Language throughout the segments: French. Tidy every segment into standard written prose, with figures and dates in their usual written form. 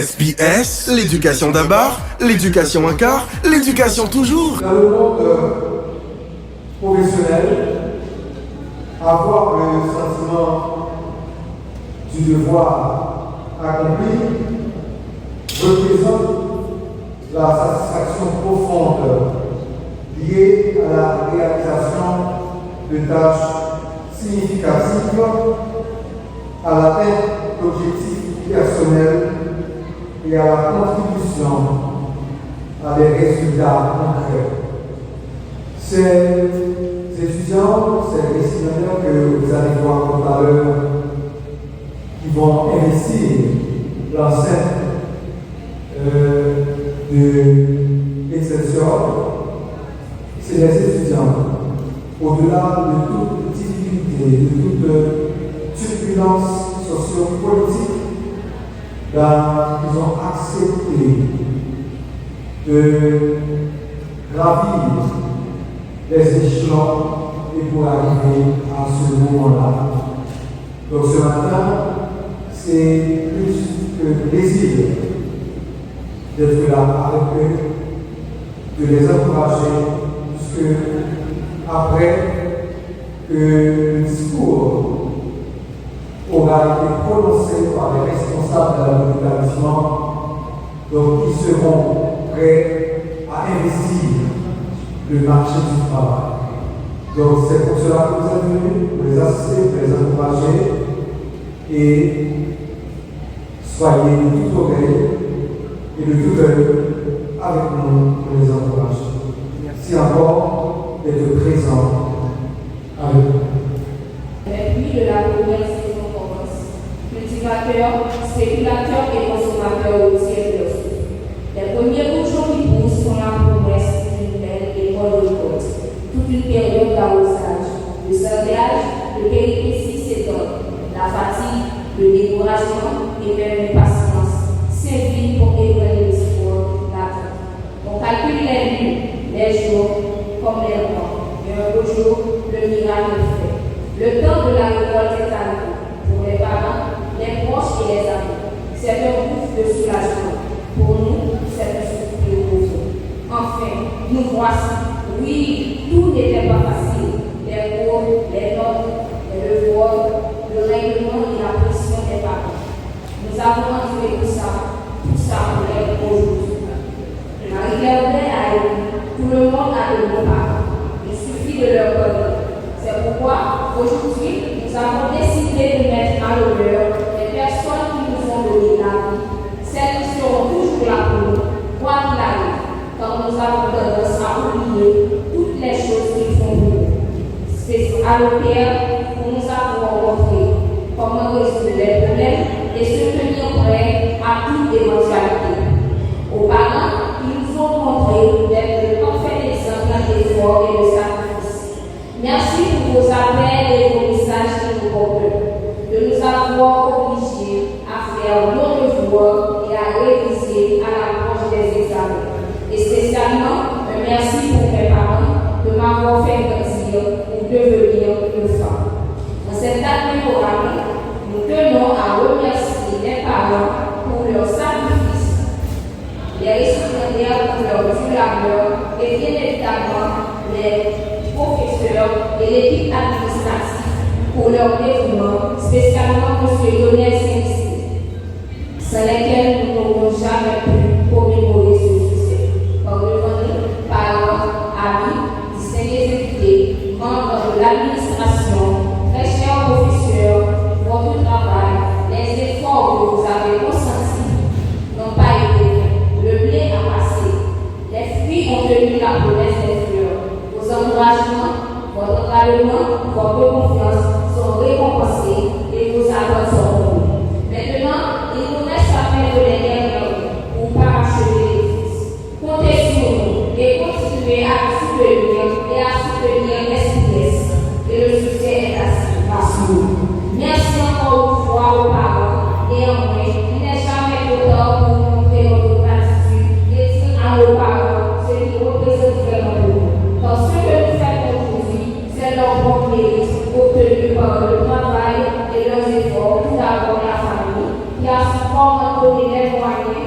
SPS, l'éducation d'abord, l'éducation encore, l'éducation toujours. Dans le monde professionnel, avoir le sentiment du devoir accompli représente la satisfaction profonde liée à la réalisation de tâches significatives, à l'atteinte d'objectifs personnels et à la contribution à des résultats concrets. Ces étudiants, ces décisionnaires que vous allez voir tout à l'heure, qui vont investir l'enceinte de l'Excelsior, c'est les étudiants, au-delà de toute difficulté, de toute turbulence sociopolitique, ils ont accepté de gravir les échelons et pour arriver à ce moment-là. Donc ce matin, c'est plus que plaisir d'être là avec eux, de les encourager, puisque après que le discours aura été prononcé par les responsables de l'établissement, donc ils seront prêts à investir le marché du travail. Donc c'est pour cela que vous êtes venus, pour les assister, pour les encourager, et soyez de toute oreille et de tout œil avec nous pour les encourager. Merci encore d'être présents avec nous. Depuis de la première saison commence, cultivateurs, spéculateurs et consommateurs routiers de l'os. Les premiers bourgeons qui poussent sont la promesse d'une belle école de côte. Toute une période d'arrosage, de sanglage, de péripéties s'étendent. La fatigue, le découragement et même l'impatience s'invitent pour ébranler l'espoir latent. On calcule les nuits, les jours comme les mois. Et un beau jour, le miracle est fait. Le temps de la récolte est arrivé. Pour les parents, les proches et les amis, c'est un gouffre de soulagement. Pour nous, c'est un soupir profond. Enfin, nous voici. Oui, tout n'était pas facile. Les cours, les notes, les devoirs, le règlement et la pression des parents. Nous avons enduré tout ça pour l'être aujourd'hui. La rivière a élu, tout le monde a de nos parents. Il suffit de leur connaître. C'est pourquoi, aujourd'hui, nous avons décidé de mettre à l'honneur les personnes qui nous ont donné la vie, celles qui seront toujours là pour nous, quoi qu'il arrive, car nous avons tendance à oublier toutes les choses qu'ils font pour nous. C'est à l'OPR où nous avons montré comment résoudre les problèmes et se tenir prêts à toute éventualité. Aux parents, ils nous ont montré d'être de parfaits exemples d'efforts et de sacrifices. Merci pour vos appels et vos messages qui nous portent, de nous avoir obligés à faire nos devoirs et à réviser à l'approche des examens. Et spécialement, un merci pour mes parents de m'avoir fait grandir pour devenir une femme. Dans cette date mémorable, nous tenons à remercier les parents pour leur sacrifice, les récipiendaires pour leur dur labeur et bien évidemment les professeurs et l'équipe administrative pour leur dévouement, spécialement M. Lionel Saint-Cyr, sans lesquels nous n'aurons jamais pu commémorer ce succès. Par devant nous, parents, amis, distingués invités, membres de l'administration, très chers professeurs, votre travail, les efforts que vous avez consentis n'ont pas été faits. Le blé a passé, les fruits ont tenu la promesse des fleurs. Vos encouragements, votre engagement, votre confiance sont récompensés et vos attentes sont comblées. Maintenant, il nous reste à mettre les dernières pour parachever l'édifice. Comptez sur nous et continuez à nous soutenir et à soutenir SPS. Et le succès est assis par nous. Merci encore une fois aux parents. Néanmoins, il n'est jamais trop tard pour nous montrer notre gratitude et dire à nos parents ce qui représente vraiment nous. Car ce que nous faisons aujourd'hui, c'est leur bon mérite obtenu par le travail et leurs efforts, tout d'abord la famille, qui a souvent donné les moyens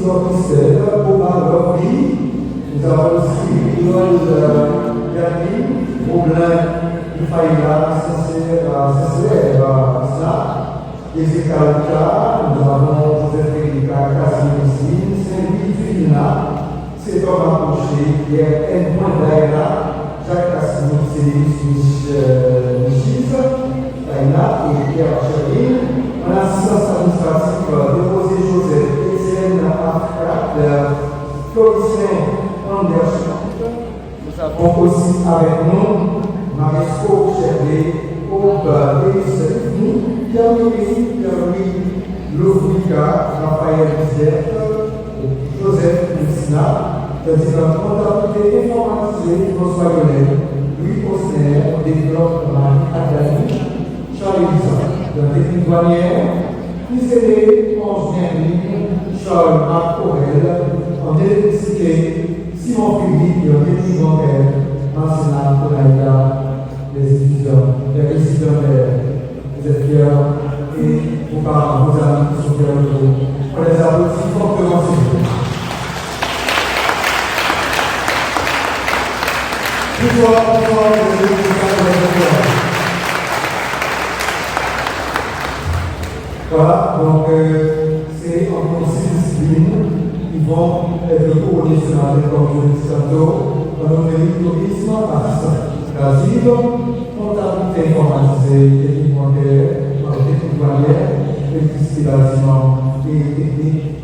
officiel, Boba Lovry, nous avons aussi Noël Berlin, Roblin, Faïla, Sincère, Ezekiel nous avons Joseph Erika, Casimir, Saint-Louis Fina, c'est Thomas Couché, Pierre N. Daïra, Jacques Casimir, Céline Michis, Taïna et Pierre Chérin. En assistance administrative, déposé Joseph, Étienne Afkat, Floricien Anderson. Nous avons aussi avec nous Marisco Chervé, Aube Denis Pierre-Louis Louvrica, Raphaël Bizet, Joseph Messina, tandis que la comptabilité informatisée, François Lionel, Louis Osner, développe Marie-Adani, Charles Elisa, la technique douanière, Pisélé, Ange Merlin, Charles Marc Aurel, en électricité, Simon Philippe et en technique bancaire, Marcela Konaïda, les étudiants, les récipiendaires, vous êtes fiers et vos parents, vos amis qui sont fiers de vous. On les applaudit fortement, s'il vous plaît. Voilà, donc c'est en 6 disciplines qui vont être couronnés ce matin, comme je le dis tantôt, dans le tourisme, assistance, comptabilité informatisée, technique bancaire, technique douanière, électricité bâtiment et technique